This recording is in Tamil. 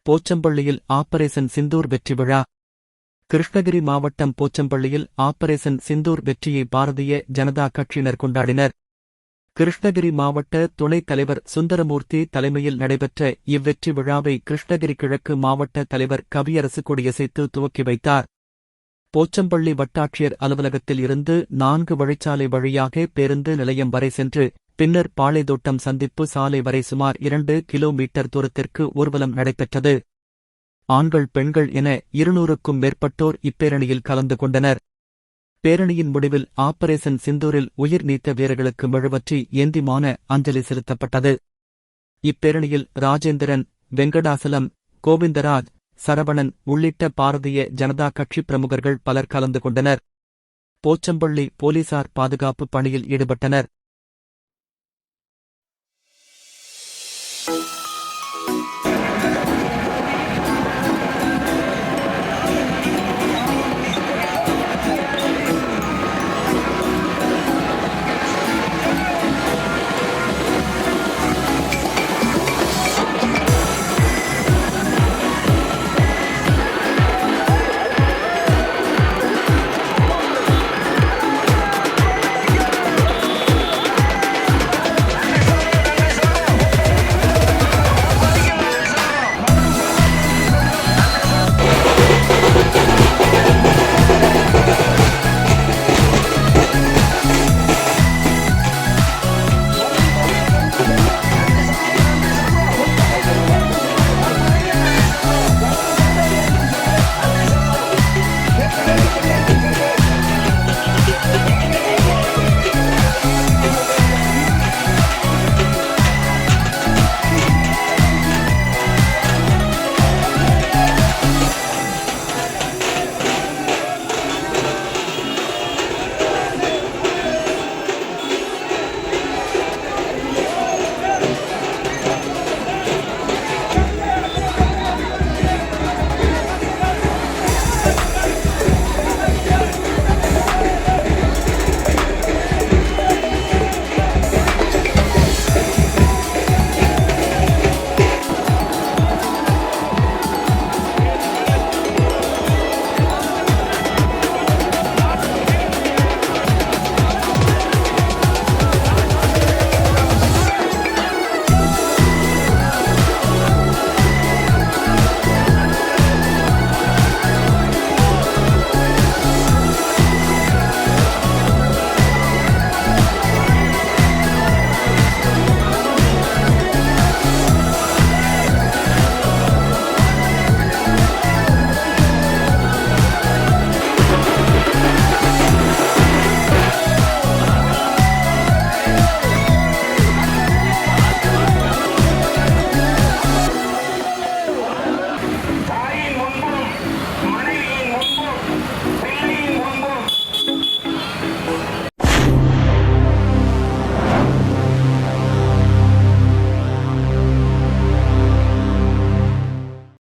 போச்சம்பள்ளியில் ஆபரேஷன் சிந்தூர் வெற்றி விழா. கிருஷ்ணகிரி மாவட்டம் போச்சம்பள்ளியில் ஆபரேஷன் சிந்தூர் வெற்றியை பாரதிய ஜனதா கட்சியினர் கொண்டாடினர். கிருஷ்ணகிரி மாவட்ட துணைத் தலைவர் சுந்தரமூர்த்தி தலைமையில் நடைபெற்ற இவ்வெற்றி விழாவை கிருஷ்ணகிரி கிழக்கு மாவட்ட தலைவர் கவியரசு கொடியசைத்து துவக்கி வைத்தார். போச்சம்பள்ளி வட்டாட்சியர் அலுவலகத்தில் இருந்து 4 வழிச்சாலை வழியாக பேருந்து நிலையம் வரை சென்று பின்னர் பாளைதோட்டம் சந்திப்பு சாலை வரை சுமார் 2 கிலோமீட்டர் தூரத்திற்கு ஊர்வலம் நடைபெற்றது. ஆண்கள் பெண்கள் என 200க்கும் மேற்பட்டோர் இப்பேரணியில் கலந்து கொண்டனர். பேரணியின் முடிவில் ஆபரேஷன் சிந்தூரில் உயிர் நீத்த வீரர்களுக்கு மெழுகுவர்த்தி ஏந்திமான அஞ்சலி செலுத்தப்பட்டது. இப்பேரணியில் ராஜேந்திரன், வெங்கடாசலம், கோவிந்தராஜ், சரவணன் உள்ளிட்ட பாரதிய ஜனதா கட்சி பிரமுகர்கள் பலர் கலந்து கொண்டனர். போச்சம்பள்ளி போலீசார் பாதுகாப்பு பணியில் ஈடுபட்டனர்.